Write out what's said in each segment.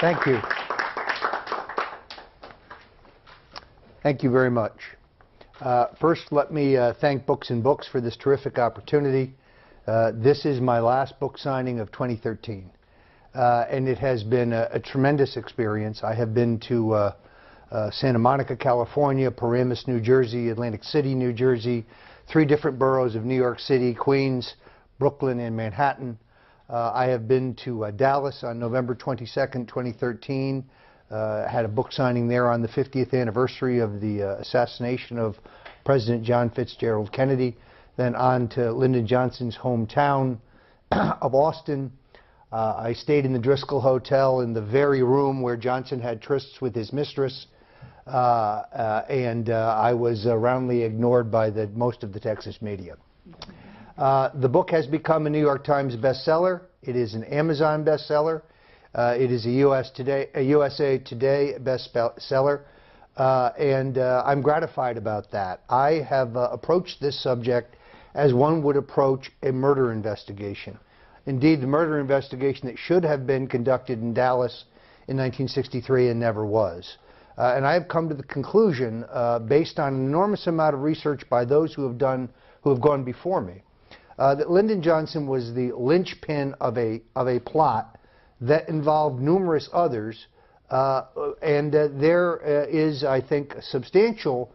Thank you. Thank you very much. First, let me thank Books and Books for this terrific opportunity. This is my last book signing of 2013, and it has been a tremendous experience. I have been to Santa Monica, California, Paramus, New Jersey, Atlantic City, New Jersey, 3 different boroughs of New York City, Queens, Brooklyn, and Manhattan. I have been to Dallas on November 22nd, 2013. Had a book signing there on the 50th anniversary of the assassination of President John Fitzgerald Kennedy. Then on to Lyndon Johnson's hometown of Austin. I stayed in the Driscoll Hotel in the very room where Johnson had trysts with his mistress. I was roundly ignored by most of the Texas media. The book has become a New York Times bestseller. It is an Amazon bestseller. It is a USA Today bestseller. I'm gratified about that. I have approached this subject as one would approach a murder investigation. Indeed, the murder investigation that should have been conducted in Dallas in 1963 and never was. And I have come to the conclusion, based on an enormous amount of research by those who have gone before me, that Lyndon Johnson was the linchpin of a plot that involved numerous others, and there is, I think, substantial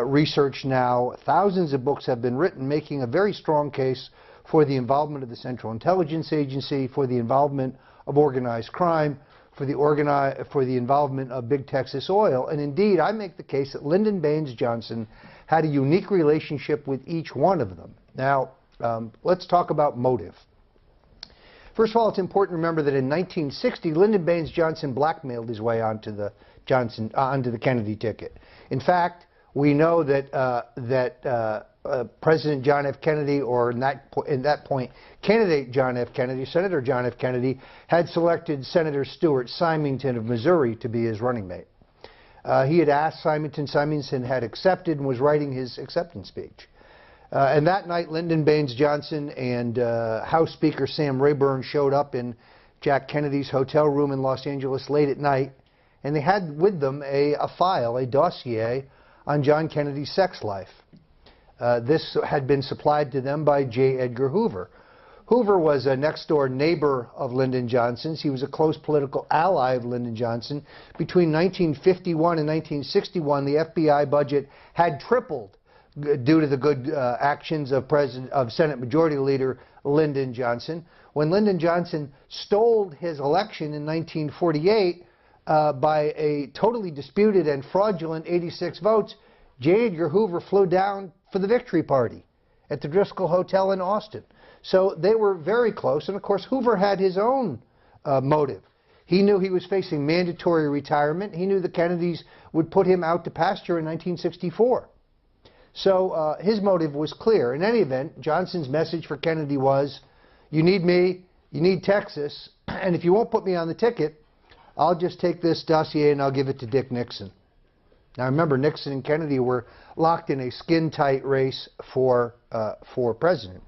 research now. Thousands of books have been written making a very strong case for the involvement of the Central Intelligence Agency, for the involvement of organized crime, for the involvement of Big Texas Oil. And indeed, I make the case that Lyndon Baines Johnson had a unique relationship with each one of them. Now, let's talk about motive. First of all, it's important to remember that in 1960, Lyndon Baines Johnson blackmailed his way onto the Kennedy ticket. In fact, we know that President John F. Kennedy, or in that point, candidate John F. Kennedy, Senator John F. Kennedy, had selected Senator Stuart Symington of Missouri to be his running mate. He had asked Symington. Symington had accepted and was writing his acceptance speech. And that night, Lyndon Baines Johnson and House Speaker Sam Rayburn showed up in Jack Kennedy's hotel room in Los Angeles late at night, and they had with them a file, a dossier on John Kennedy's sex life. This had been supplied to them by J. Edgar Hoover. Hoover was a next-door neighbor of Lyndon Johnson's. He was a close political ally of Lyndon Johnson. Between 1951 and 1961, the FBI budget had tripled due to the good actions of Senate Majority Leader Lyndon Johnson. When Lyndon Johnson stole his election in 1948 by a totally disputed and fraudulent 86 votes, J. Edgar Hoover flew down for the victory party at the Driscoll Hotel in Austin. So they were very close, and of course Hoover had his own motive. He knew he was facing mandatory retirement. He knew the Kennedys would put him out to pasture in 1964. So his motive was clear. In any event, Johnson's message for Kennedy was, you need me, you need Texas, and if you won't put me on the ticket, I'll just take this dossier and I'll give it to Dick Nixon. Now remember, Nixon and Kennedy were locked in a skin-tight race for president.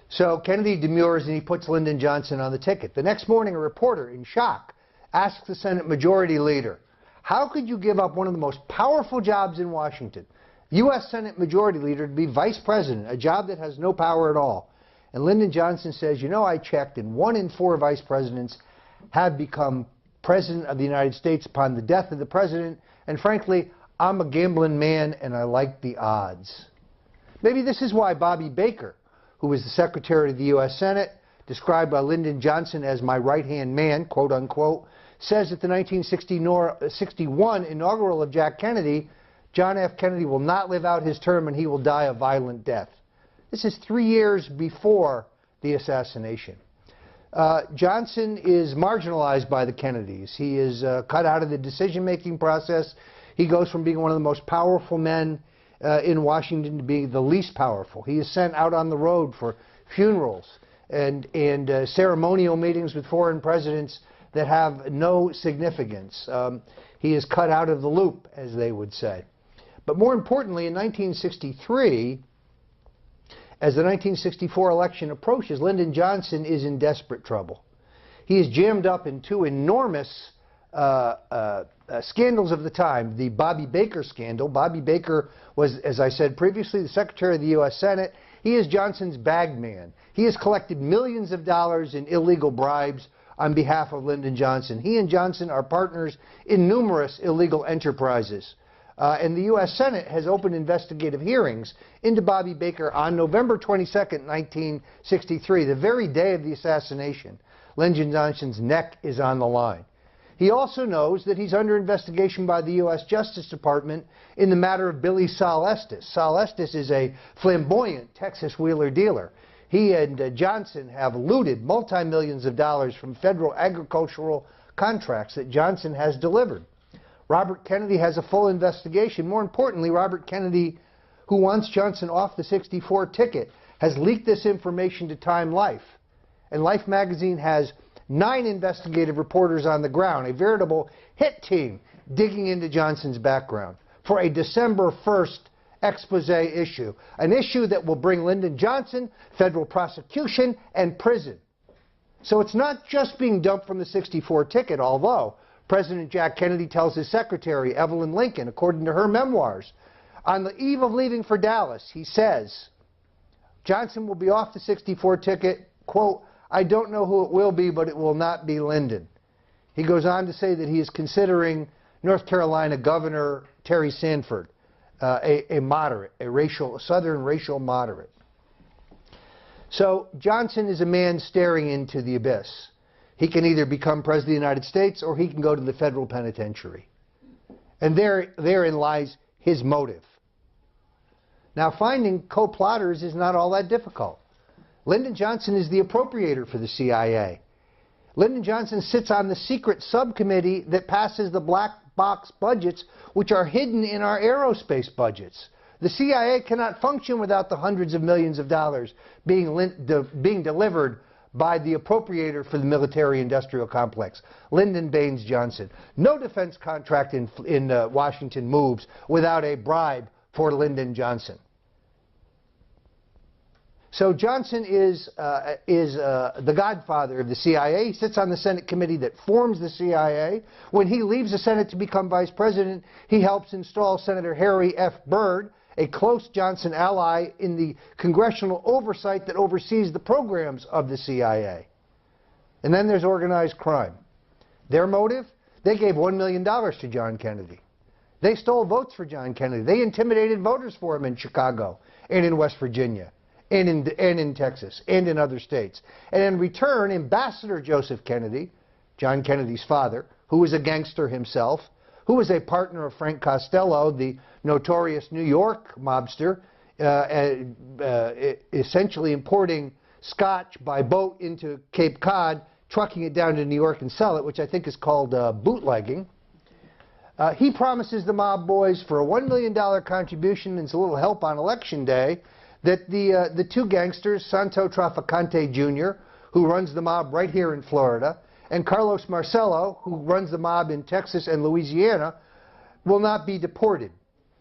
So Kennedy demurs and he puts Lyndon Johnson on the ticket. The next morning, a reporter, in shock, asks the Senate Majority Leader, how could you give up one of the most powerful jobs in Washington, U.S. Senate Majority Leader, to be Vice President, a job that has no power at all? And Lyndon Johnson says, you know, I checked, and 1 in 4 Vice Presidents have become President of the United States upon the death of the President, and frankly, I'm a gambling man and I like the odds. Maybe this is why Bobby Baker, who was the Secretary of the U.S. Senate, described by Lyndon Johnson as my right-hand man, quote unquote, says at the 1961 inaugural of Jack Kennedy, John F. Kennedy will not live out his term and he will die a violent death. This is 3 years before the assassination. Johnson is marginalized by the Kennedys. He is cut out of the decision-making process. He goes from being one of the most powerful men in Washington to being the least powerful. He is sent out on the road for funerals and ceremonial meetings with foreign presidents that have no significance. He is cut out of the loop, as they would say. But more importantly, in 1963, as the 1964 election approaches, Lyndon Johnson is in desperate trouble. He is jammed up in two enormous scandals of the time. The Bobby Baker scandal. Bobby Baker was, as I said previously, the Secretary of the U.S. Senate. He is Johnson's bag man. He has collected millions of dollars in illegal bribes on behalf of Lyndon Johnson. He and Johnson are partners in numerous illegal enterprises. And the U.S. Senate has opened investigative hearings into Bobby Baker on November 22nd, 1963, the very day of the assassination. Lyndon Johnson's neck is on the line. He also knows that he's under investigation by the U.S. Justice Department in the matter of Billy Sol Estes. Sol Estes is a flamboyant Texas wheeler dealer. He and Johnson have looted multi-millions of dollars from federal agricultural contracts that Johnson has delivered. Robert Kennedy has a full investigation. More importantly, Robert Kennedy, who wants Johnson off the 64 ticket, has leaked this information to Time Life. And Life magazine has 9 investigative reporters on the ground, a veritable hit team digging into Johnson's background for a December 1st expose issue, an issue that will bring Lyndon Johnson, federal prosecution, and prison. So it's not just being dumped from the 64 ticket, although President Jack Kennedy tells his secretary, Evelyn Lincoln, according to her memoirs, on the eve of leaving for Dallas, he says, Johnson will be off the 64 ticket, quote, I don't know who it will be, but it will not be Lyndon. He goes on to say that he is considering North Carolina Governor Terry Sanford, a moderate, a Southern racial moderate. So Johnson is a man staring into the abyss. He can either become President of the United States or he can go to the federal penitentiary. And therein lies his motive. Now, finding co-plotters is not all that difficult. Lyndon Johnson is the appropriator for the CIA. Lyndon Johnson sits on the secret subcommittee that passes the black box budgets, which are hidden in our aerospace budgets. The CIA cannot function without the hundreds of millions of dollars being delivered by the appropriator for the military-industrial complex, Lyndon Baines Johnson. No defense contract in Washington moves without a bribe for Lyndon Johnson. So Johnson is the godfather of the CIA. He sits on the Senate committee that forms the CIA. When he leaves the Senate to become vice president, he helps install Senator Harry F. Byrd, a close Johnson ally, in the congressional oversight that oversees the programs of the CIA. And then there's organized crime. Their motive? They gave $1 million to John Kennedy. They stole votes for John Kennedy. They intimidated voters for him in Chicago and in West Virginia and in Texas and in other states. And in return, Ambassador Joseph Kennedy, John Kennedy's father, who was a gangster himself, who was a partner of Frank Costello, the notorious New York mobster, essentially importing scotch by boat into Cape Cod, trucking it down to New York and sell it, which I think is called bootlegging. He promises the mob boys for a $1 million contribution and a little help on Election Day that the two gangsters, Santo Trafficante Jr., who runs the mob right here in Florida, and Carlos Marcello, who runs the mob in Texas and Louisiana, will not be deported.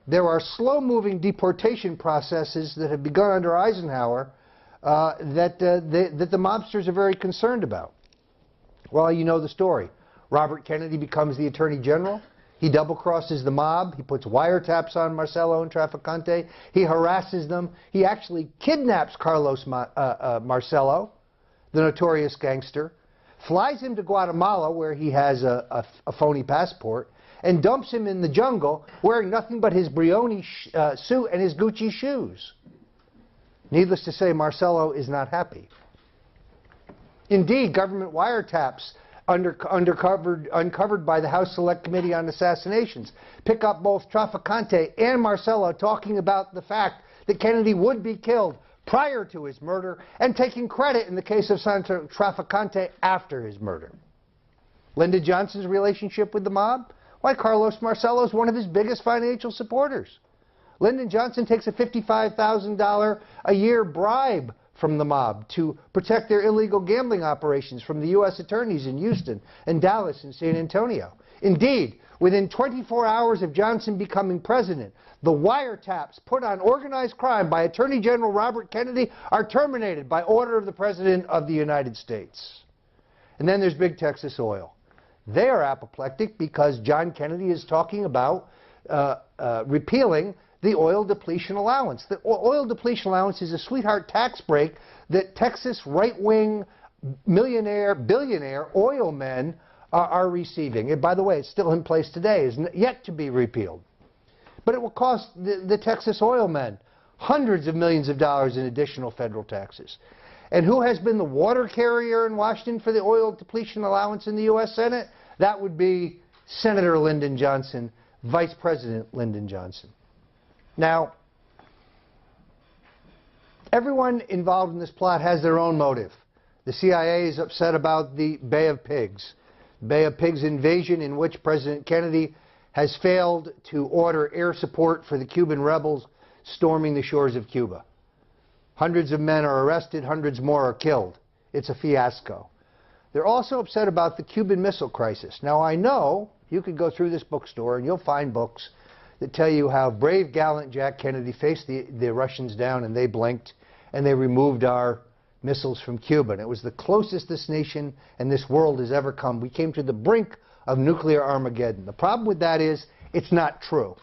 There are slow-moving deportation processes that have begun under Eisenhower that the mobsters are very concerned about. Well, you know the story. Robert Kennedy becomes the Attorney General. He double-crosses the mob. He puts wiretaps on Marcello and Trafficante. He harasses them. He actually kidnaps Carlos Marcello, the notorious gangster, flies him to Guatemala, where he has a phony passport, and dumps him in the jungle wearing nothing but his Brioni suit and his Gucci shoes. Needless to say, Marcello is not happy. Indeed, government wiretaps uncovered by the House Select Committee on Assassinations pick up both Trafficante and Marcello talking about the fact that Kennedy would be killed prior to his murder and taking credit in the case of Santo Trafficante after his murder. Lyndon Johnson's relationship with the mob? Why, Carlos Marcello is one of his biggest financial supporters. Lyndon Johnson takes a $55,000 a year bribe from the mob to protect their illegal gambling operations from the U.S. attorneys in Houston and Dallas and San Antonio. Indeed, within 24 hours of Johnson becoming president, the wiretaps put on organized crime by Attorney General Robert Kennedy are terminated by order of the President of the United States. And then there's Big Texas Oil. They are apoplectic because John Kennedy is talking about repealing the oil depletion allowance. The oil depletion allowance is a sweetheart tax break that Texas right-wing millionaire, billionaire oil men are receiving. And by the way, it's still in place today, is yet to be repealed. But it will cost the Texas oil men hundreds of millions of dollars in additional federal taxes. And who has been the water carrier in Washington for the oil depletion allowance in the U.S. Senate? That would be Senator Lyndon Johnson, Vice President Lyndon Johnson. Now, everyone involved in this plot has their own motive. The CIA is upset about the Bay of Pigs. Bay of Pigs invasion in which President Kennedy has failed to order air support for the Cuban rebels storming the shores of Cuba. Hundreds of men are arrested, hundreds more are killed. It's a fiasco. They're also upset about the Cuban Missile Crisis. Now I know you could go through this bookstore and you'll find books that tell you how brave, gallant Jack Kennedy faced the Russians down and they blinked and they removed our missiles from Cuba. And it was the closest this nation and this world has ever come. We came to the brink of nuclear Armageddon. The problem with that is it's not true.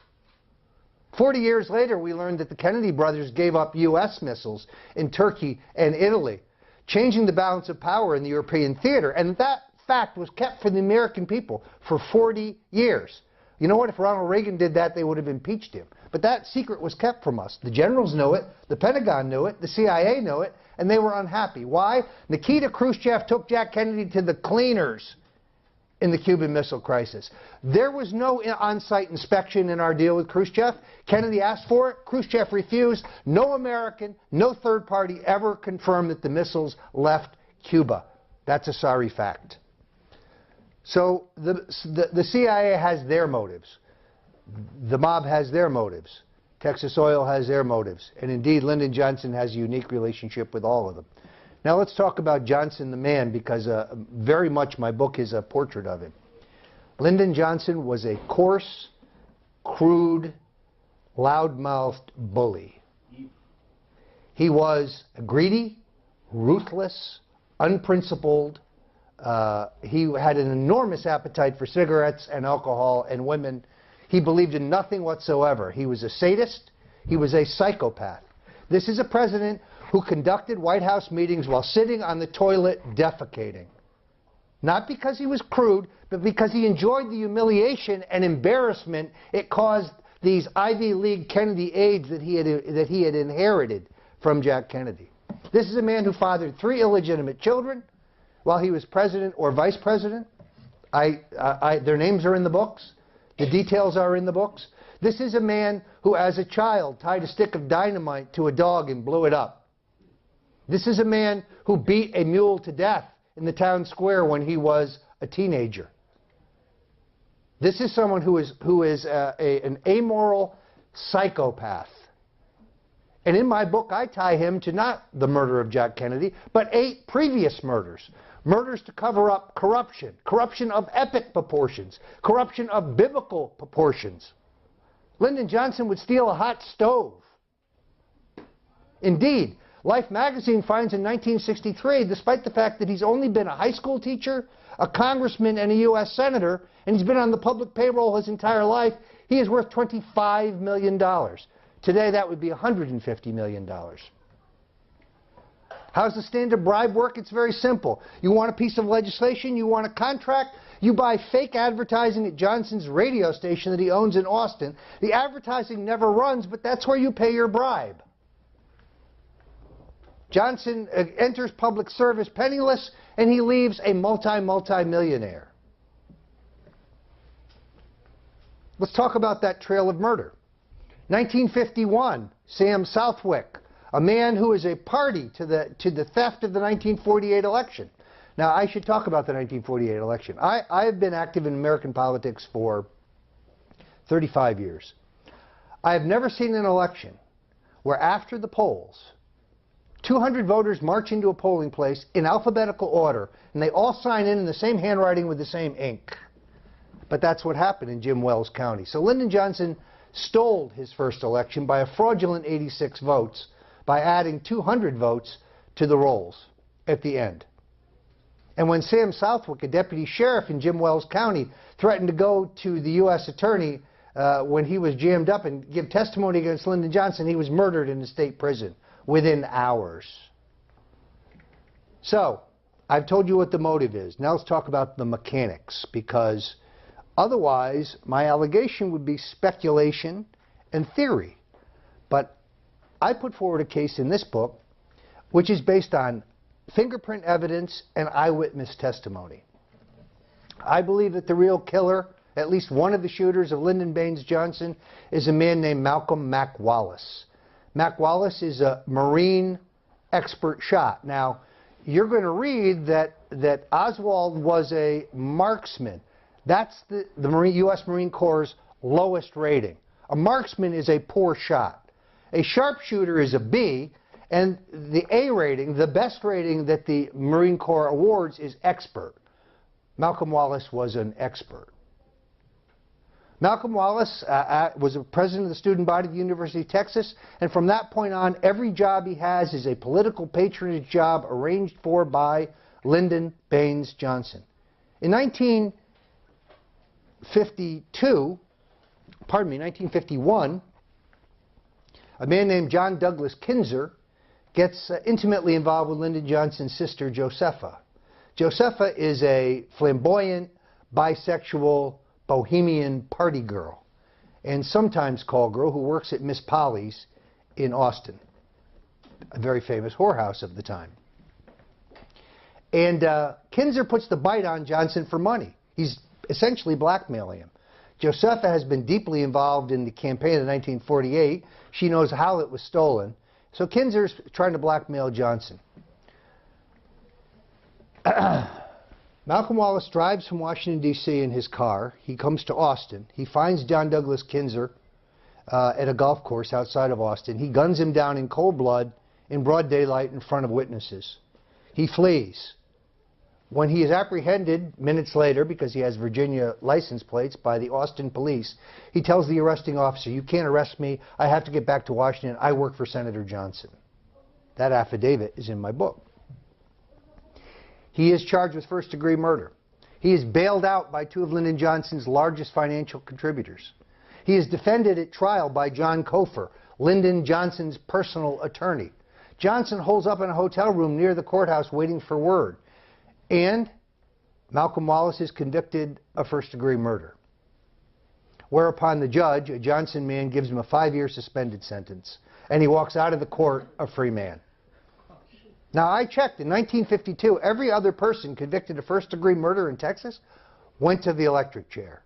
40 years later, we learned that the Kennedy brothers gave up U.S. missiles in Turkey and Italy, changing the balance of power in the European theater. And that fact was kept from the American people for 40 years. You know what? If Ronald Reagan did that, they would have impeached him. But that secret was kept from us. The generals knew it, the Pentagon knew it, the CIA knew it, and they were unhappy. Why? Nikita Khrushchev took Jack Kennedy to the cleaners in the Cuban Missile Crisis. There was no on-site inspection in our deal with Khrushchev. Kennedy asked for it. Khrushchev refused. No American, no third party ever confirmed that the missiles left Cuba. That's a sorry fact. So the CIA has their motives. The mob has their motives. Texas Oil has their motives. And indeed, Lyndon Johnson has a unique relationship with all of them. Now let's talk about Johnson the man, because very much my book is a portrait of him. Lyndon Johnson was a coarse, crude, loud-mouthed bully. He was greedy, ruthless, unprincipled. He had an enormous appetite for cigarettes and alcohol and women. He believed in nothing whatsoever. He was a sadist. He was a psychopath. This is a president who conducted White House meetings while sitting on the toilet defecating. Not because he was crude, but because he enjoyed the humiliation and embarrassment it caused these Ivy League Kennedy aides that he had inherited from Jack Kennedy. This is a man who fathered 3 illegitimate children while he was president or vice president. Their names are in the books. The details are in the books. This is a man who, as a child, tied a stick of dynamite to a dog and blew it up. This is a man who beat a mule to death in the town square when he was a teenager. This is someone who is an amoral psychopath. And in my book, I tie him to not the murder of Jack Kennedy, but 8 previous murders. Murders to cover up corruption, corruption of epic proportions, corruption of biblical proportions. Lyndon Johnson would steal a hot stove. Indeed, Life magazine finds in 1963, despite the fact that he's only been a high school teacher, a congressman, and a U.S. senator, and he's been on the public payroll his entire life, he is worth $25 million. Today, that would be $150 million. How's the standard bribe work? It's very simple. You want a piece of legislation, you want a contract, you buy fake advertising at Johnson's radio station that he owns in Austin. The advertising never runs, but that's where you pay your bribe. Johnson enters public service penniless, and he leaves a multi-millionaire. Let's talk about that trail of murder. 1951, Sam Southwick, a man who is a party to the theft of the 1948 election. Now, I should talk about the 1948 election. I have been active in American politics for 35 years. I have never seen an election where after the polls, 200 voters march into a polling place in alphabetical order, and they all sign in the same handwriting with the same ink. But that's what happened in Jim Wells County. So Lyndon Johnson stole his first election by a fraudulent 86 votes by adding 200 votes to the rolls at the end. And when Sam Southwick, a deputy sheriff in Jim Wells County, threatened to go to the U.S. attorney when he was jammed up and give testimony against Lyndon Johnson, he was murdered in the state prison within hours. So, I've told you what the motive is. Now let's talk about the mechanics, because otherwise my allegation would be speculation and theory. But I put forward a case in this book which is based on fingerprint evidence and eyewitness testimony. I believe that the real killer, at least one of the shooters of Lyndon Baines Johnson, is a man named Malcolm Mac Wallace. Mac Wallace is a Marine expert shot. Now, you're going to read that Oswald was a marksman. That's the U.S. Marine Corps' lowest rating. A marksman is a poor shot. A sharpshooter is a B, and the A rating, the best rating that the Marine Corps awards, is expert. Malcolm Wallace was an expert. Malcolm Wallace was a president of the student body of the University of Texas, and from that point on, every job he has is a political patronage job arranged for by Lyndon Baines Johnson. In 1951, a man named John Douglas Kinzer gets intimately involved with Lyndon Johnson's sister, Josepha. Josepha is a flamboyant, bisexual, bohemian party girl, and sometimes call girl, who works at Miss Polly's in Austin, a very famous whorehouse of the time. And Kinzer puts the bite on Johnson for money. He's essentially blackmailing him. Josepha has been deeply involved in the campaign of 1948. She knows how it was stolen. So Kinzer's trying to blackmail Johnson. Malcolm Wallace drives from Washington, D.C. in his car. He comes to Austin. He finds John Douglas Kinzer at a golf course outside of Austin. He guns him down in cold blood in broad daylight in front of witnesses. He flees. When he is apprehended minutes later, because he has Virginia license plates, by the Austin police, he tells the arresting officer, "You can't arrest me. I have to get back to Washington. I work for Senator Johnson." That affidavit is in my book. He is charged with first-degree murder. He is bailed out by two of Lyndon Johnson's largest financial contributors. He is defended at trial by John Cofer, Lyndon Johnson's personal attorney. Johnson holds up in a hotel room near the courthouse waiting for word. And Malcolm Wallace is convicted of first-degree murder. Whereupon the judge, a Johnson man, gives him a 5-year suspended sentence. And he walks out of the court a free man. Now, I checked. In 1952, every other person convicted of first-degree murder in Texas went to the electric chair.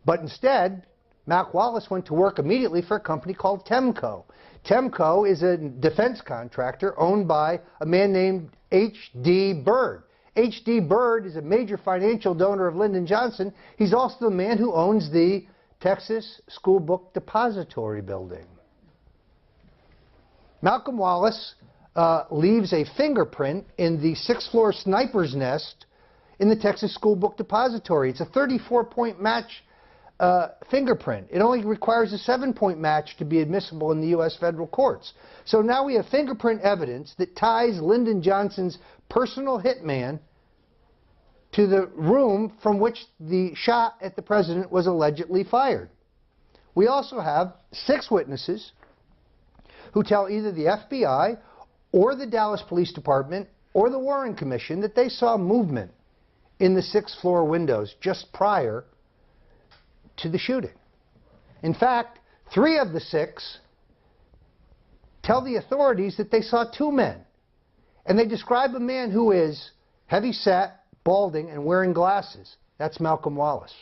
But instead, Mac Wallace went to work immediately for a company called Temco. Temco is a defense contractor owned by a man named H.D. Bird. H.D. Bird is a major financial donor of Lyndon Johnson. He's also the man who owns the Texas School Book Depository building. Malcolm Wallace leaves a fingerprint in the 6th-floor sniper's nest in the Texas School Book Depository. It's a 34-point match fingerprint. It only requires a 7-point match to be admissible in the U.S. federal courts. So now we have fingerprint evidence that ties Lyndon Johnson's personal hitman to the room from which the shot at the president was allegedly fired. We also have 6 witnesses who tell either the FBI or the Dallas Police Department or the Warren Commission that they saw movement in the 6th-floor windows just prior to the shooting. In fact, 3 of the 6 tell the authorities that they saw 2 men. And they describe a man who is heavy-set, balding, and wearing glasses. That's Malcolm Wallace.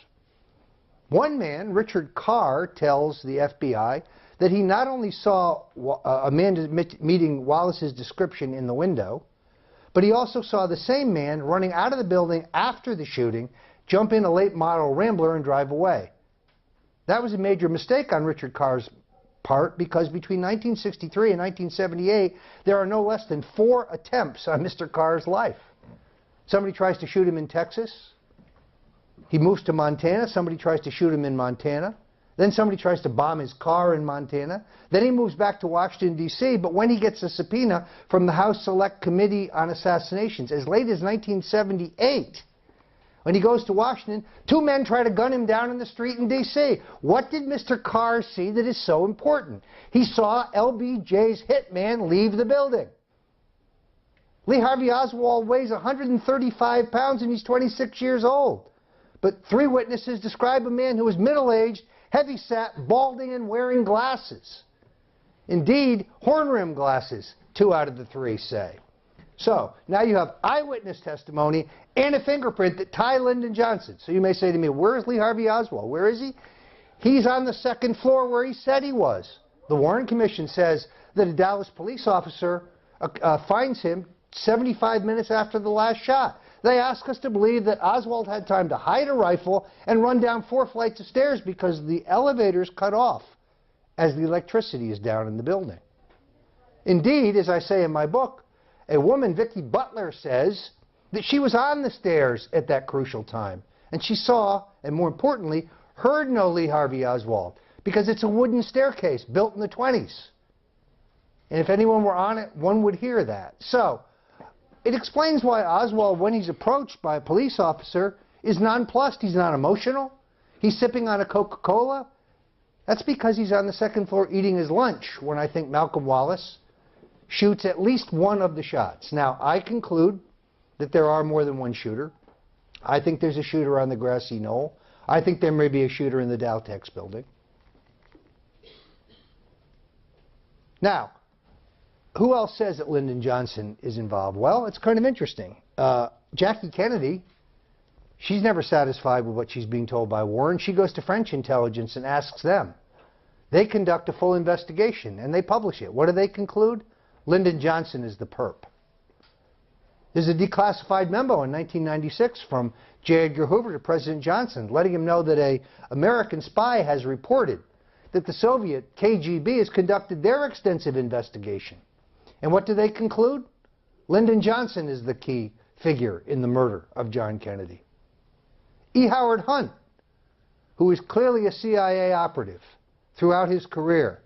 One man, Richard Carr, tells the FBI that he not only saw a man meeting Wallace's description in the window, but he also saw the same man running out of the building after the shooting, jump in a late model Rambler, and drive away. That was a major mistake on Richard Carr's part, because between 1963 and 1978, there are no less than 4 attempts on Mr. Carr's life. Somebody tries to shoot him in Texas. He moves to Montana. Somebody tries to shoot him in Montana. Then somebody tries to bomb his car in Montana. Then he moves back to Washington, D.C., but when he gets a subpoena from the House Select Committee on Assassinations, as late as 1978, when he goes to Washington, 2 men try to gun him down in the street in D.C. What did Mr. Carr see that is so important? He saw LBJ's hitman leave the building. Lee Harvey Oswald weighs 135 pounds and he's 26 years old. But 3 witnesses describe a man who was middle-aged, heavy-set, balding, and wearing glasses. Indeed, horn-rimmed glasses, 2 out of the 3 say. So, now you have eyewitness testimony and a fingerprint that tie Lyndon Johnson. So you may say to me, where is Lee Harvey Oswald? Where is he? He's on the 2nd floor where he said he was. The Warren Commission says that a Dallas police officer finds him 75 minutes after the last shot. They ask us to believe that Oswald had time to hide a rifle and run down 4 flights of stairs because the elevator's cut off as the electricity is down in the building. Indeed, as I say in my book, a woman, Vicki Butler, says that she was on the stairs at that crucial time. And she saw, and more importantly, heard no Lee Harvey Oswald because it's a wooden staircase built in the 20s. And if anyone were on it, one would hear that. So, it explains why Oswald, when he's approached by a police officer, is nonplussed. He's not emotional. He's sipping on a Coca-Cola. That's because he's on the 2nd floor eating his lunch when I think Malcolm Wallace shoots at least one of the shots. Now, I conclude that there are more than one shooter. I think there's a shooter on the grassy knoll. I think there may be a shooter in the Daltex building. Now, who else says that Lyndon Johnson is involved? Well, it's kind of interesting. Jackie Kennedy, she's never satisfied with what she's being told by Warren. She goes to French intelligence and asks them. They conduct a full investigation, and they publish it. What do they conclude? Lyndon Johnson is the perp. There's a declassified memo in 1996 from J. Edgar Hoover to President Johnson, letting him know that an American spy has reported that the Soviet KGB has conducted their extensive investigation. And what do they conclude? Lyndon Johnson is the key figure in the murder of John Kennedy. E. Howard Hunt, who is clearly a CIA operative throughout his career,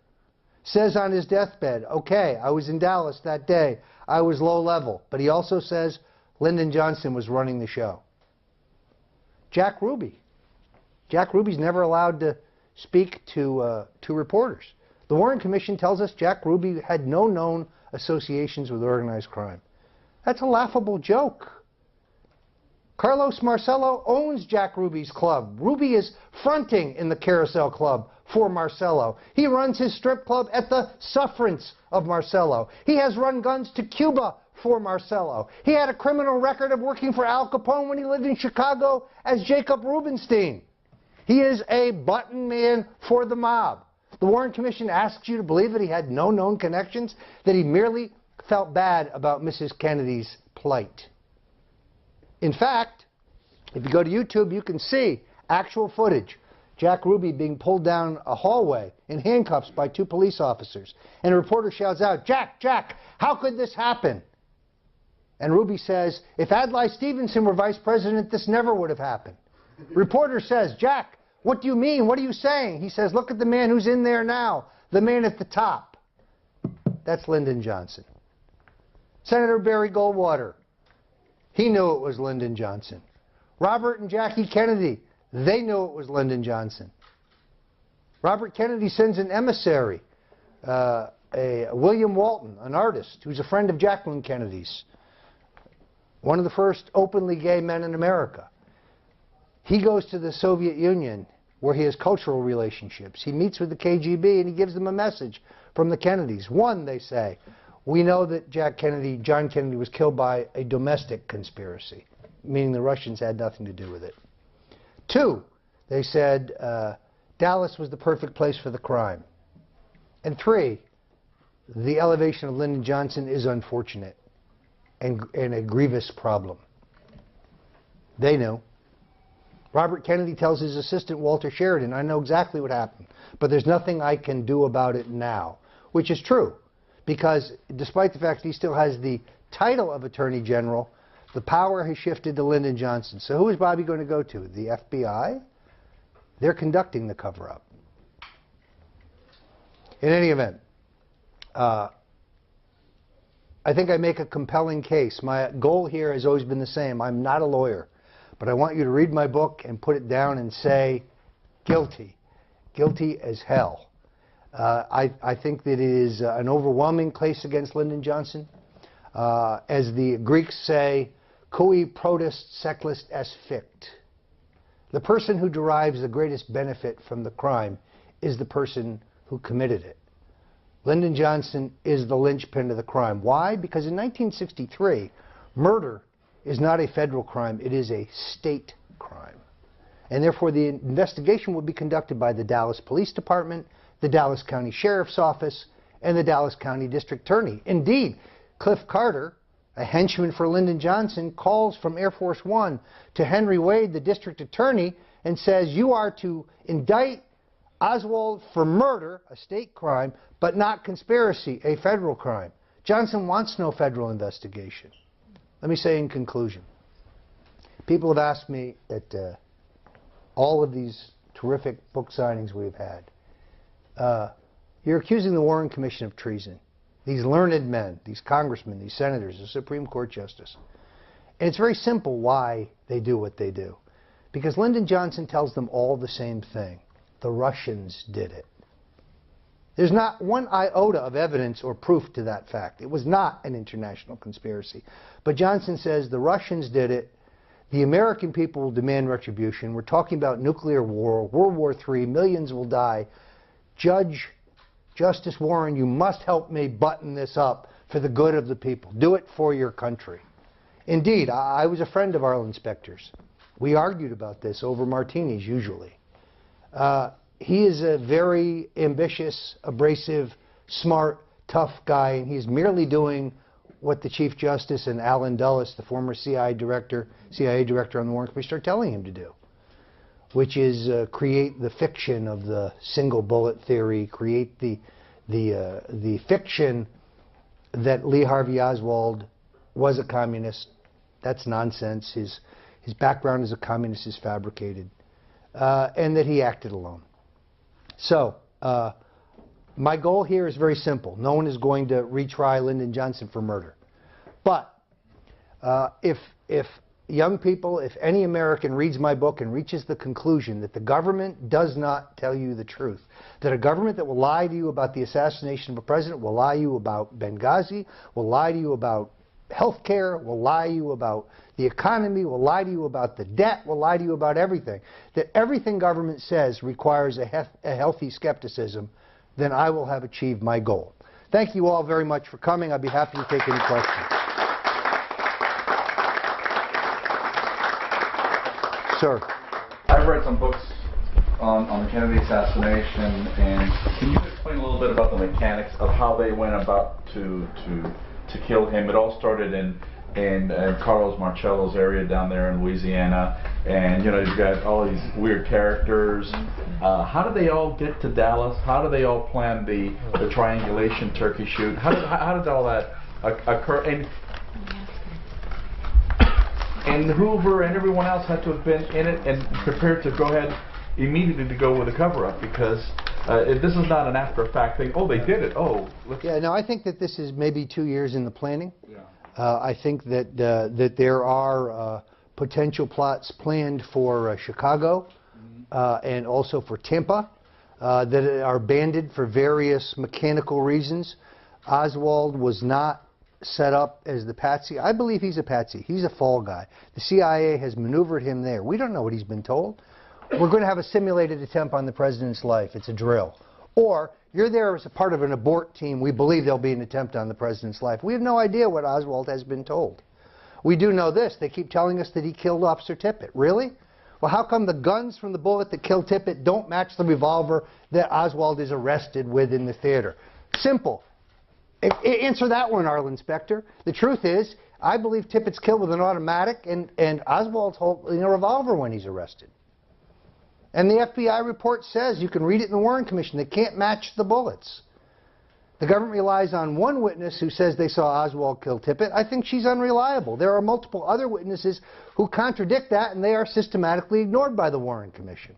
says on his deathbed, okay, I was in Dallas that day, I was low level, but he also says Lyndon Johnson was running the show. Jack Ruby. Jack Ruby's never allowed to speak to reporters. The Warren Commission tells us Jack Ruby had no known associations with organized crime. That's a laughable joke. Carlos Marcello owns Jack Ruby's club. Ruby is fronting in the Carousel Club for Marcello. He runs his strip club at the sufferance of Marcello. He has run guns to Cuba for Marcello. He had a criminal record of working for Al Capone when he lived in Chicago as Jacob Rubenstein. He is a button man for the mob. The Warren Commission asks you to believe that he had no known connections, that he merely felt bad about Mrs. Kennedy's plight. In fact, if you go to YouTube, you can see actual footage. Jack Ruby being pulled down a hallway in handcuffs by 2 police officers. And a reporter shouts out, Jack, Jack, how could this happen? And Ruby says, if Adlai Stevenson were vice president, this never would have happened. Reporter says, Jack, what do you mean? What are you saying? He says, look at the man who's in there now, the man at the top. That's Lyndon Johnson. Senator Barry Goldwater, he knew it was Lyndon Johnson. Robert and Jackie Kennedy, they knew it was Lyndon Johnson. Robert Kennedy sends an emissary, William Walton, an artist who's a friend of Jacqueline Kennedy's, one of the first openly gay men in America. He goes to the Soviet Union where he has cultural relationships. He meets with the KGB and he gives them a message from the Kennedys. One, they say, we know that John Kennedy was killed by a domestic conspiracy, meaning the Russians had nothing to do with it. 2, they said Dallas was the perfect place for the crime. And 3, the elevation of Lyndon Johnson is unfortunate and a grievous problem. They knew. Robert Kennedy tells his assistant Walter Sheridan, I know exactly what happened, but there's nothing I can do about it now, which is true, because despite the fact he still has the title of Attorney General, the power has shifted to Lyndon Johnson. So who is Bobby going to go to? The FBI? They're conducting the cover-up. In any event, I think I make a compelling case. My goal here has always been the same. I'm not a lawyer, but I want you to read my book and put it down and say, guilty. Guilty as hell. I think that it is an overwhelming case against Lyndon Johnson. As the Greeks say, cui prodest seclest est fict. The person who derives the greatest benefit from the crime is the person who committed it. Lyndon Johnson is the linchpin of the crime. Why? Because in 1963, murder is not a federal crime, it is a state crime. And therefore the investigation will be conducted by the Dallas Police Department, the Dallas County Sheriff's Office, and the Dallas County District Attorney. Indeed, Cliff Carter, a henchman for Lyndon Johnson, calls from Air Force One to Henry Wade, the District Attorney, and says, you are to indict Oswald for murder, a state crime, but not conspiracy, a federal crime. Johnson wants no federal investigation. Let me say in conclusion, people have asked me at all of these terrific book signings we've had, you're accusing the Warren Commission of treason. These learned men, these congressmen, these senators, the Supreme Court justice. And it's very simple why they do what they do. Because Lyndon Johnson tells them all the same thing. The Russians did it. There's not one iota of evidence or proof to that fact. It was not an international conspiracy. But Johnson says the Russians did it. The American people will demand retribution. We're talking about nuclear war, World War III, millions will die. Justice Warren, you must help me button this up for the good of the people. Do it for your country. Indeed, I was a friend of Arlen Specter's. We argued about this over martinis, usually. He is a very ambitious, abrasive, smart, tough guy, and he's merely doing what the Chief Justice and Alan Dulles, the former CIA director on the Warren Commission, are telling him to do, which is create the fiction of the single bullet theory, create the fiction that Lee Harvey Oswald was a communist. That's nonsense. His background as a communist is fabricated, and that he acted alone. So, my goal here is very simple. No one is going to retry Lyndon Johnson for murder. But if young people, if any American reads my book and reaches the conclusion that the government does not tell you the truth, that a government that will lie to you about the assassination of a president, will lie to you about Benghazi, will lie to you about health care, will lie to you about the economy, will lie to you about the debt, will lie to you about everything, that everything government says requires a healthy skepticism, then I will have achieved my goal. Thank you all very much for coming. I'd be happy to take any questions. Sir. I've read some books on the Kennedy assassination, and can you explain a little bit about the mechanics of how they went about to kill him? It all started in Carlos Marcello's area down there in Louisiana, and you know, you've got all these weird characters. How did they all get to Dallas? How did they all plan the triangulation turkey shoot? How did all that occur? And Hoover and everyone else had to have been in it and prepared to go ahead immediately to go with a cover-up, because this is not an after-fact thing. Oh, they did it. Oh, yeah. No, I think that this is maybe 2 years in the planning. Yeah. I think that that there are potential plots planned for Chicago and also for Tampa that are banded for various mechanical reasons. Oswald was not set up as the patsy. I believe he's a patsy. He's a fall guy. The CIA has maneuvered him there. We don't know what he's been told. We're going to have a simulated attempt on the president's life. It's a drill. Or you're there as a part of an abort team. We believe there'll be an attempt on the president's life. We have no idea what Oswald has been told. We do know this. They keep telling us that he killed Officer Tippit. Really? Well, how come the guns from the bullet that killed Tippit don't match the revolver that Oswald is arrested with in the theater? Simple. Answer that one, Arlen Specter. The truth is, I believe Tippit's killed with an automatic and Oswald's holding a revolver when he's arrested. And the FBI report says, you can read it in the Warren Commission, they can't match the bullets. The government relies on one witness who says they saw Oswald kill Tippit. I think she's unreliable. There are multiple other witnesses who contradict that, and they are systematically ignored by the Warren Commission.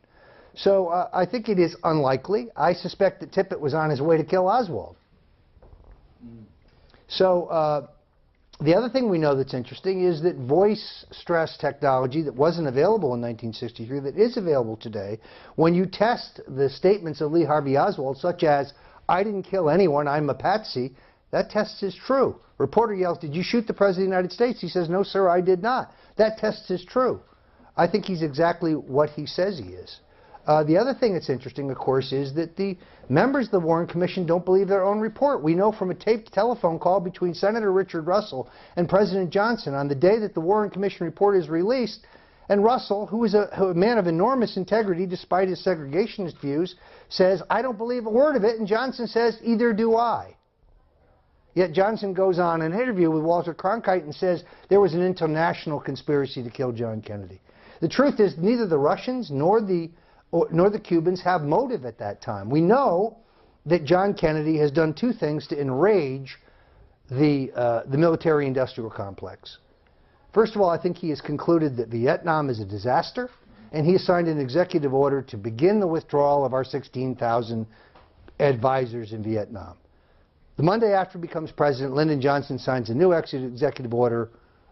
So I think it is unlikely. I suspect that Tippit was on his way to kill Oswald. So the other thing we know that's interesting is that voice stress technology that wasn't available in 1963, that is available today, when you test the statements of Lee Harvey Oswald, such as, "I didn't kill anyone, I'm a patsy," that test is true. Reporter yells, "Did you shoot the President of the United States?" He says, "No, sir, I did not." That test is true. I think he's exactly what he says he is. The other thing that's interesting, of course, is that the members of the Warren Commission don't believe their own report. We know from a taped telephone call between Senator Richard Russell and President Johnson on the day that the Warren Commission report is released, and Russell, who is a man of enormous integrity despite his segregationist views, says, "I don't believe a word of it," and Johnson says, "Either do I." Yet Johnson goes on an interview with Walter Cronkite and says there was an international conspiracy to kill John Kennedy. The truth is neither the Russians nor the Cubans have motive at that time. We know that John Kennedy has done two things to enrage the military-industrial complex. First of all, I think he has concluded that Vietnam is a disaster, and he signed an executive order to begin the withdrawal of our 16,000 advisors in Vietnam. The Monday after he becomes president, Lyndon Johnson signs a new executive order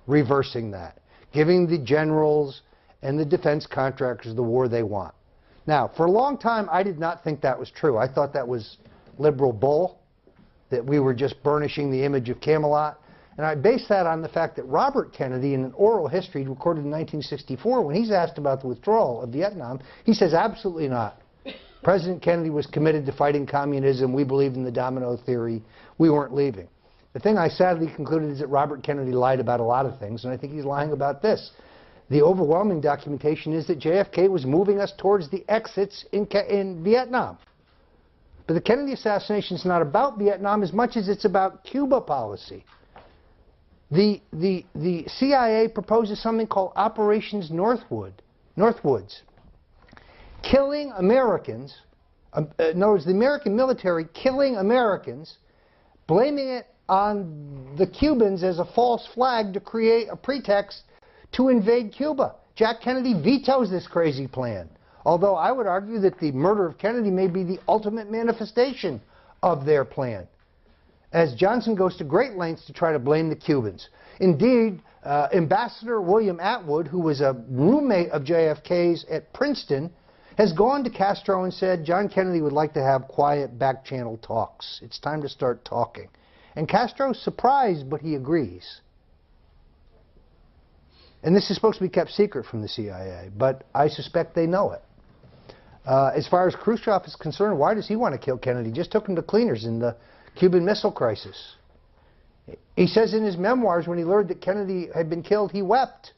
reversing that, giving the generals and the defense contractors the war they want. Now, for a long time, I did not think that was true. I thought that was liberal bull, that we were just burnishing the image of Camelot. And I based that on the fact that Robert Kennedy, in an oral history recorded in 1964, when he's asked about the withdrawal of Vietnam, he says, absolutely not. President Kennedy was committed to fighting communism. We believed in the domino theory. We weren't leaving. The thing I sadly concluded is that Robert Kennedy lied about a lot of things, and I think he's lying about this. The overwhelming documentation is that JFK was moving us towards the exits in Vietnam. But the Kennedy assassination is not about Vietnam as much as it's about Cuba policy. The CIA proposes something called Operations Northwoods. Killing Americans, in other words, the American military killing Americans, blaming it on the Cubans as a false flag to create a pretext to invade Cuba. Jack Kennedy vetoes this crazy plan, although I would argue that the murder of Kennedy may be the ultimate manifestation of their plan, as Johnson goes to great lengths to try to blame the Cubans. Indeed, Ambassador William Atwood, who was a roommate of JFK's at Princeton, has gone to Castro and said John Kennedy would like to have quiet back-channel talks. It's time to start talking. And Castro's surprised, but he agrees. And this is supposed to be kept secret from the CIA, but I suspect they know it. As far as Khrushchev is concerned, why does he want to kill Kennedy? Just took him to cleaners in the Cuban Missile Crisis. He says in his memoirs when he learned that Kennedy had been killed, he wept.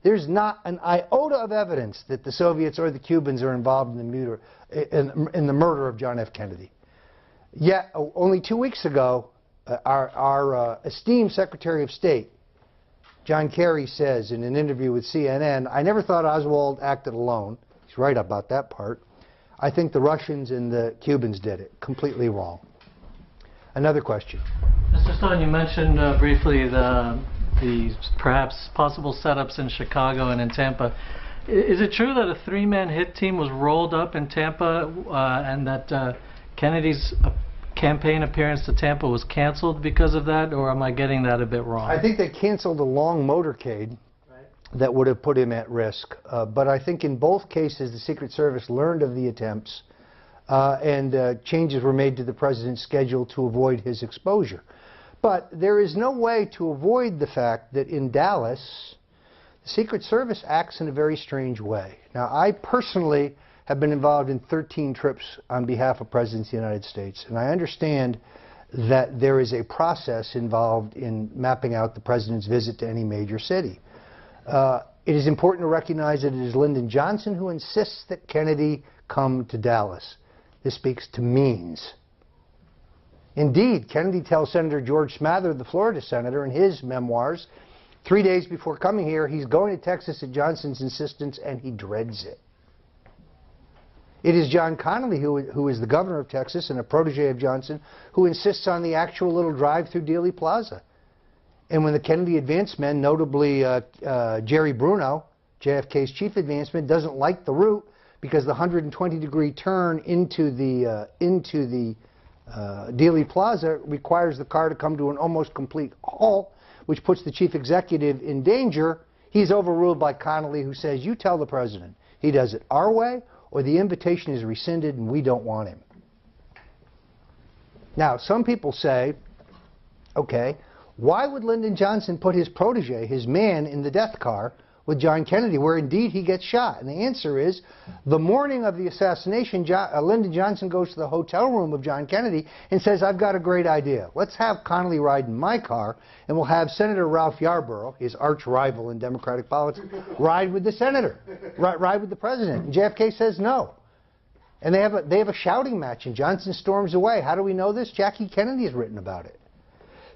There's not an iota of evidence that the Soviets or the Cubans are involved in the murder of John F. Kennedy. Yet, only 2 weeks ago, our esteemed Secretary of State, John Kerry, says in an interview with CNN, "I never thought Oswald acted alone." He's right about that part. "I think the Russians and the Cubans did it." Completely wrong. Another question. Mr. Stone, you mentioned briefly the perhaps possible setups in Chicago and in Tampa. Is it true that a three-man hit team was rolled up in Tampa and that Kennedy's campaign appearance to Tampa was canceled because of that, or am I getting that a bit wrong? I think they canceled a long motorcade that would have put him at risk. But I think in both cases the Secret Service learned of the attempts and changes were made to the president's schedule to avoid his exposure. But there is no way to avoid the fact that in Dallas, the Secret Service acts in a very strange way. Now, I personally have been involved in 13 trips on behalf of Presidents of the United States, and I understand that there is a process involved in mapping out the president's visit to any major city. It is important to recognize that it is Lyndon Johnson who insists that Kennedy come to Dallas. This speaks to means. Indeed, Kennedy tells Senator George Smather, the Florida senator, in his memoirs, 3 days before coming here, he's going to Texas at Johnson's insistence, and he dreads it. It is John Connally, who is the governor of Texas and a protege of Johnson, who insists on the actual little drive through Dealey Plaza. And when the Kennedy advance men, notably Jerry Bruno, JFK's chief advance man, doesn't like the route because the 120-degree turn into the Dealey Plaza requires the car to come to an almost complete halt, which puts the chief executive in danger. He's overruled by Connolly, who says, you tell the president he does it our way or the invitation is rescinded and we don't want him. Now, some people say, okay, why would Lyndon Johnson put his protege, his man, in the death car with John Kennedy, where indeed he gets shot? And the answer is, the morning of the assassination, Lyndon Johnson goes to the hotel room of John Kennedy and says, I've got a great idea. Let's have Connolly ride in my car, and we'll have Senator Ralph Yarborough, his arch rival in Democratic politics, ride with the senator, ride with the president. And JFK says no. And they have a shouting match, and Johnson storms away. How do we know this? Jackie Kennedy has written about it.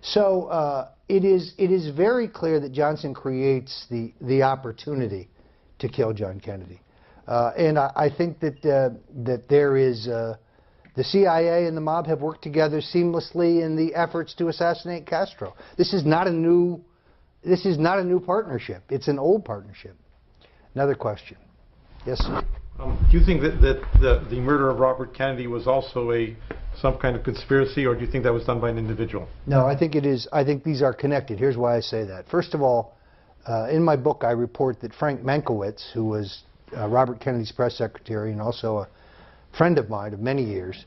So it is very clear that Johnson creates the opportunity to kill John Kennedy, and I think that there is the CIA and the mob have worked together seamlessly in the efforts to assassinate Castro. This is not a new partnership. It's an old partnership. Another question. Yes, sir. Do you think that the murder of Robert Kennedy was also some kind of conspiracy, or do you think that was done by an individual? No, I think it is. I think these are connected. Here's why I say that. First of all, in my book I report that Frank Mankiewicz, who was Robert Kennedy's press secretary and also a friend of mine of many years,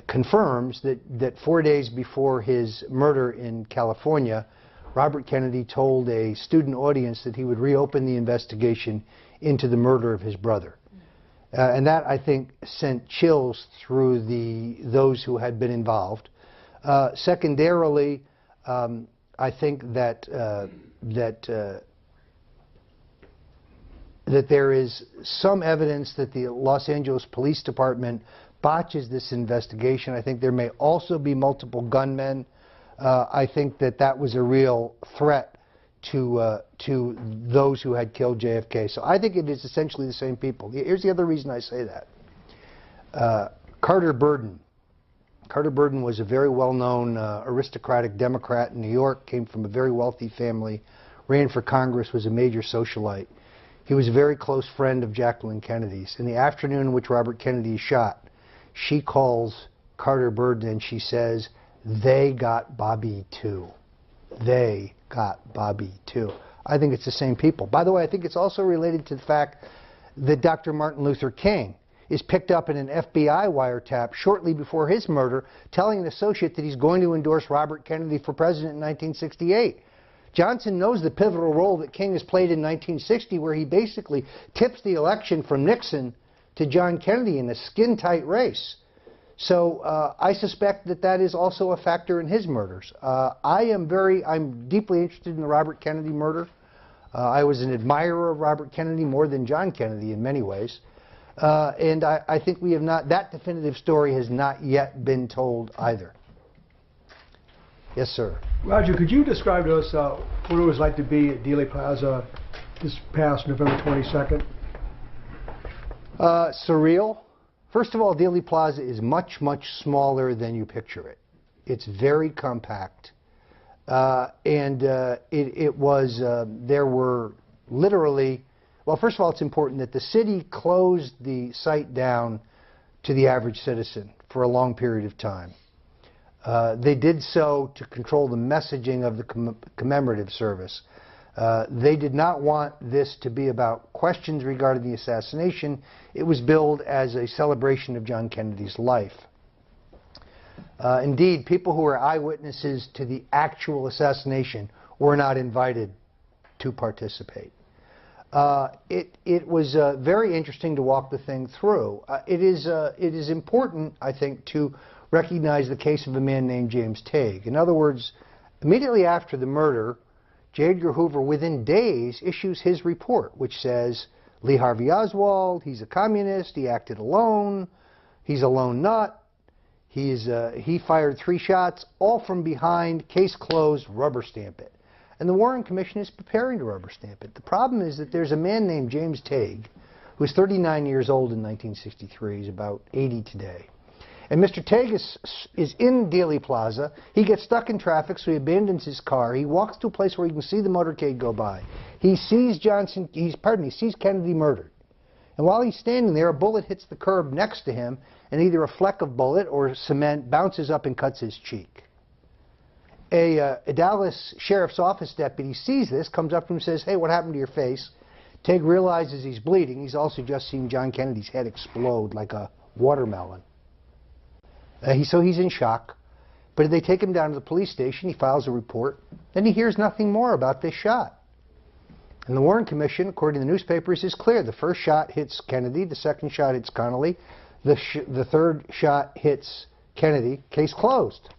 confirms that 4 days before his murder in California, Robert Kennedy told a student audience that he would reopen the investigation into the murder of his brother. And that, I think, sent chills through those who had been involved. Secondarily, I think that there is some evidence that the Los Angeles Police Department botches this investigation. I think there may also be multiple gunmen. I think that was a real threat to those who had killed JFK. So I think it is essentially the same people. Here's the other reason I say that. Carter Burden. Carter Burden was a very well-known aristocratic Democrat in New York, came from a very wealthy family, ran for Congress, was a major socialite. He was a very close friend of Jacqueline Kennedy's. In the afternoon in which Robert Kennedy is shot, she calls Carter Burden and she says, they got Bobby too. They got Bobby too. I think it's the same people. By the way, I think it's also related to the fact that Dr. Martin Luther King is picked up in an FBI wiretap shortly before his murder, telling an associate that he's going to endorse Robert Kennedy for president in 1968. Johnson knows the pivotal role that King has played in 1960, where he basically tips the election from Nixon to John Kennedy in a skin-tight race. So I suspect that is also a factor in his murders. I'm deeply interested in the Robert Kennedy murder. I was an admirer of Robert Kennedy more than John Kennedy in many ways. And I think that definitive story has not yet been told either. Yes, sir. Roger, could you describe to us what it was like to be at Dealey Plaza this past November 22nd? Surreal. First of all, Dealey Plaza is much, much smaller than you picture it. It's very compact. There were literally, well, first of all, it's important that the city closed the site down to the average citizen for a long period of time. They did so to control the messaging of the commemorative service. They did not want this to be about questions regarding the assassination. It was billed as a celebration of John Kennedy's life. Indeed, people who were eyewitnesses to the actual assassination were not invited to participate. It was very interesting to walk the thing through. It is important, I think, to recognize the case of a man named James Tague. In other words, immediately after the murder, J. Edgar Hoover, within days, issues his report, which says, Lee Harvey Oswald, he's a communist, he acted alone, he's a lone nut, he fired 3 shots, all from behind, case closed, rubber stamp it. And the Warren Commission is preparing to rubber stamp it. The problem is that there's a man named James Tague, who was 39 years old in 1963, he's about 80 today. And Mr. Tague is in Dealey Plaza. He gets stuck in traffic, so he abandons his car. He walks to a place where he can see the motorcade go by. He sees he sees Kennedy murdered. And while he's standing there, a bullet hits the curb next to him, and either a fleck of bullet or cement bounces up and cuts his cheek. A Dallas Sheriff's Office deputy sees this, comes up to him and says, "Hey, what happened to your face?" Tig realizes he's bleeding. He's also just seen John Kennedy's head explode like a watermelon. So he's in shock. But they take him down to the police station. He files a report. Then he hears nothing more about this shot. And the Warren Commission, according to the newspapers, is clear. The first shot hits Kennedy. The second shot hits Connally. The third shot hits Kennedy. Case closed.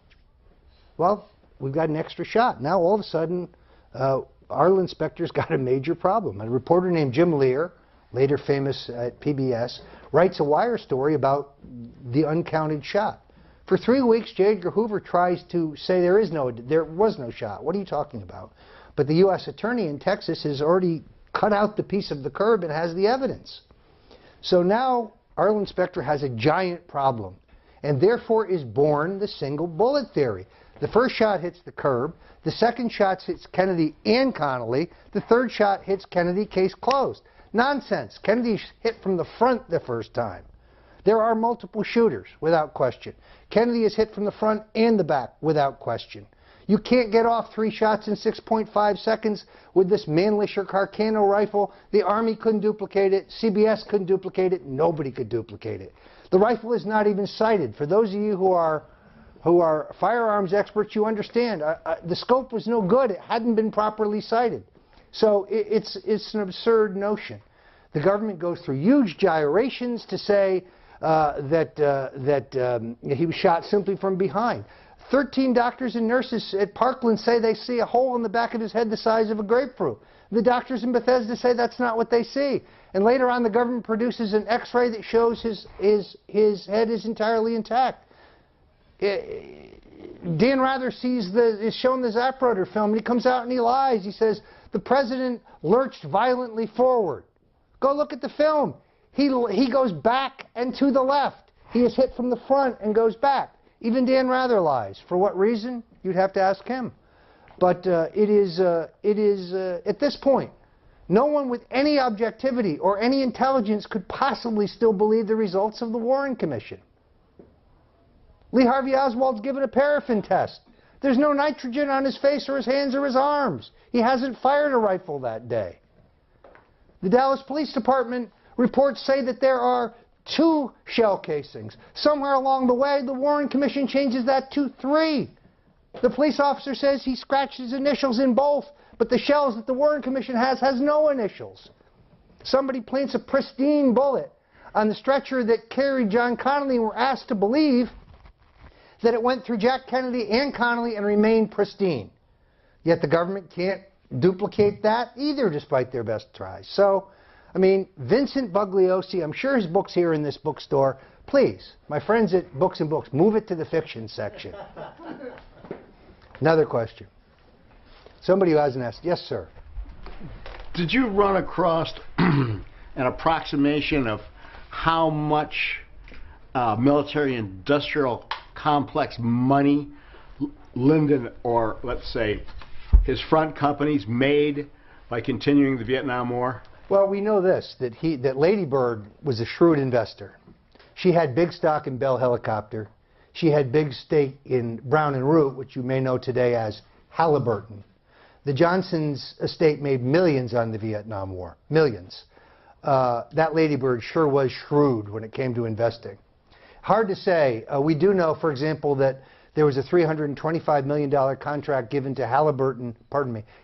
Well, we've got an extra shot. Now, all of a sudden, our inspector's got a major problem. A reporter named Jim Lear, later famous at PBS, writes a wire story about the uncounted shot. For 3 weeks, J. Edgar Hoover tries to say there was no shot. What are you talking about? But the U.S. attorney in Texas has already cut out the piece of the curb and has the evidence. So now our inspector has a giant problem, and therefore is born the single bullet theory. The first shot hits the curb. The second shot hits Kennedy and Connally. The third shot hits Kennedy. Case closed. Nonsense. Kennedy's hit from the front the first time. There are multiple shooters, without question. Kennedy is hit from the front and the back, without question. You can't get off 3 shots in 6.5 seconds with this Mannlicher Carcano rifle. The Army couldn't duplicate it. CBS couldn't duplicate it. Nobody could duplicate it. The rifle is not even sighted. For those of you who are firearms experts, you understand. The scope was no good. It hadn't been properly sighted. So it's an absurd notion. The government goes through huge gyrations to say that he was shot simply from behind. 13 doctors and nurses at Parkland say they see a hole in the back of his head the size of a grapefruit. The doctors in Bethesda say that's not what they see. And later on, the government produces an X-ray that shows his head is entirely intact. Dan Rather is shown the Zapruder film, and he comes out and he lies. He says, the president lurched violently forward. Go look at the film. He goes back and to the left. He is hit from the front and goes back. Even Dan Rather lies. For what reason? You'd have to ask him. But it is at this point, no one with any objectivity or any intelligence could possibly still believe the results of the Warren Commission. Lee Harvey Oswald's given a paraffin test. There's no nitrogen on his face or his hands or his arms. He hasn't fired a rifle that day. The Dallas Police Department reports say that there are 2 shell casings. Somewhere along the way, the Warren Commission changes that to 3. The police officer says he scratched his initials in both, but the shells that the Warren Commission has no initials. Somebody plants a pristine bullet on the stretcher that carried John Connally and were asked to believe that it went through Jack Kennedy and Connally and remained pristine. Yet the government can't duplicate that either, despite their best tries. So, I mean, Vincent Bugliosi, I'm sure his book's here in this bookstore. Please, my friends at Books and Books, move it to the fiction section. Another question. Somebody who hasn't asked. Yes, sir. Did you run across an approximation of how much military-industrial complex money Lyndon, or let's say his front companies, made by continuing the Vietnam War? Well, we know this, that Lady Bird was a shrewd investor. She had big stock in Bell Helicopter. She had big stake in Brown and Root, which you may know today as Halliburton. The Johnsons' estate made millions on the Vietnam War, millions. That Lady Bird sure was shrewd when it came to investing. Hard to say. We do know, for example, that there was a $325 million contract given to Halliburton,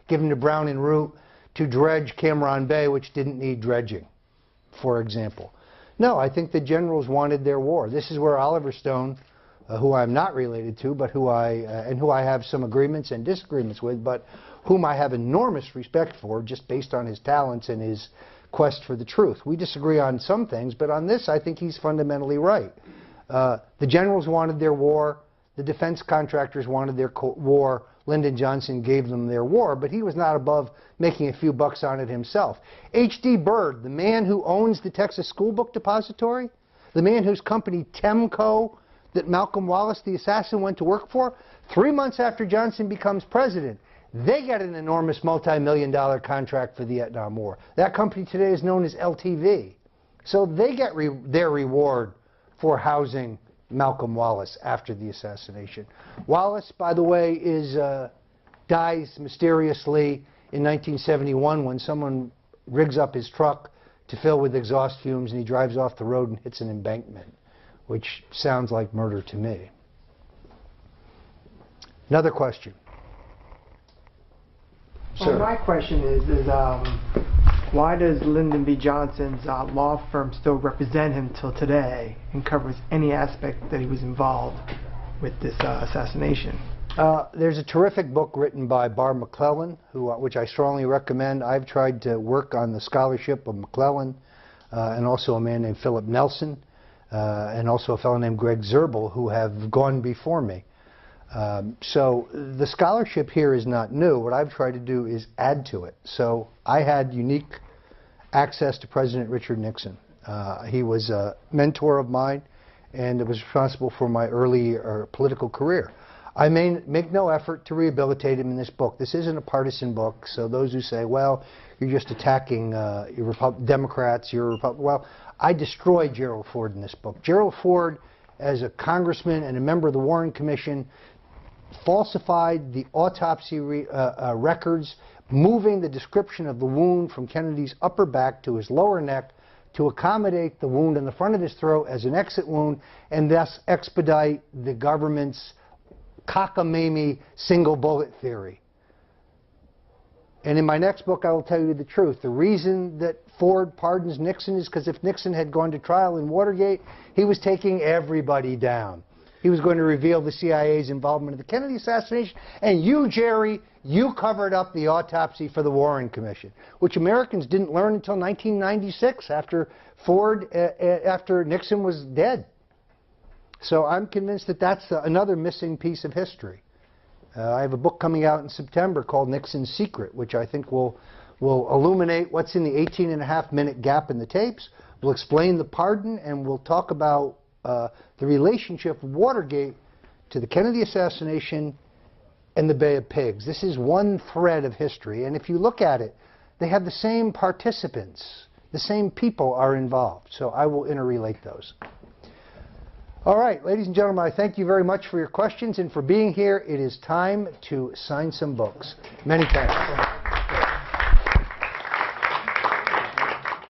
given to Brown and Root to dredge Cameron Bay, which didn't need dredging, for example. No, I think the generals wanted their war. This is where Oliver Stone, who I'm not related to, but who I have some agreements and disagreements with, but whom I have enormous respect for, just based on his talents and his quest for the truth. We disagree on some things, but on this, I think he's fundamentally right. The generals wanted their war. The defense contractors wanted their war. Lyndon Johnson gave them their war, but he was not above making a few bucks on it himself. H.D. Bird, the man who owns the Texas School Book Depository, the man whose company Temco, that Malcolm Wallace, the assassin, went to work for, 3 months after Johnson becomes president, they get an enormous multi-million-dollar contract for the Vietnam War. That company today is known as LTV. So they get their reward for housing Malcolm Wallace after the assassination. Wallace, by the way, dies mysteriously in 1971 when someone rigs up his truck to fill with exhaust fumes and he drives off the road and hits an embankment, which sounds like murder to me. Another question. Well, my question is why does Lyndon B. Johnson's law firm still represent him till today and covers any aspect that he was involved with this assassination? There's a terrific book written by Barr McClellan, which I strongly recommend. I've tried to work on the scholarship of McClellan and also a man named Philip Nelson and also a fellow named Greg Zerbel who have gone before me. So the scholarship here is not new. What I've tried to do is add to it. So I had unique access to President Richard Nixon. He was a mentor of mine and was responsible for my early political career. I make no effort to rehabilitate him in this book. This isn't a partisan book, so those who say, well, you're just attacking Democrats, well, I destroyed Gerald Ford in this book. Gerald Ford, as a congressman and a member of the Warren Commission, falsified the autopsy records, moving the description of the wound from Kennedy's upper back to his lower neck to accommodate the wound in the front of his throat as an exit wound and thus expedite the government's cockamamie single bullet theory. And in my next book, I will tell you the truth. The reason that Ford pardons Nixon is because if Nixon had gone to trial in Watergate, he was taking everybody down. He was going to reveal the CIA's involvement in the Kennedy assassination, and you, Jerry, you covered up the autopsy for the Warren Commission, which Americans didn't learn until 1996 after Nixon was dead. So I'm convinced that that's another missing piece of history. I have a book coming out in September called Nixon's Secret, which I think will illuminate what's in the 18.5-minute gap in the tapes. We'll explain the pardon, and we'll talk about the relationship of Watergate to the Kennedy assassination and the Bay of Pigs. This is one thread of history, and if you look at it, they have the same participants. The same people are involved. So I will interrelate those. All right, ladies and gentlemen, I thank you very much for your questions and for being here. It is time to sign some books. Many thanks.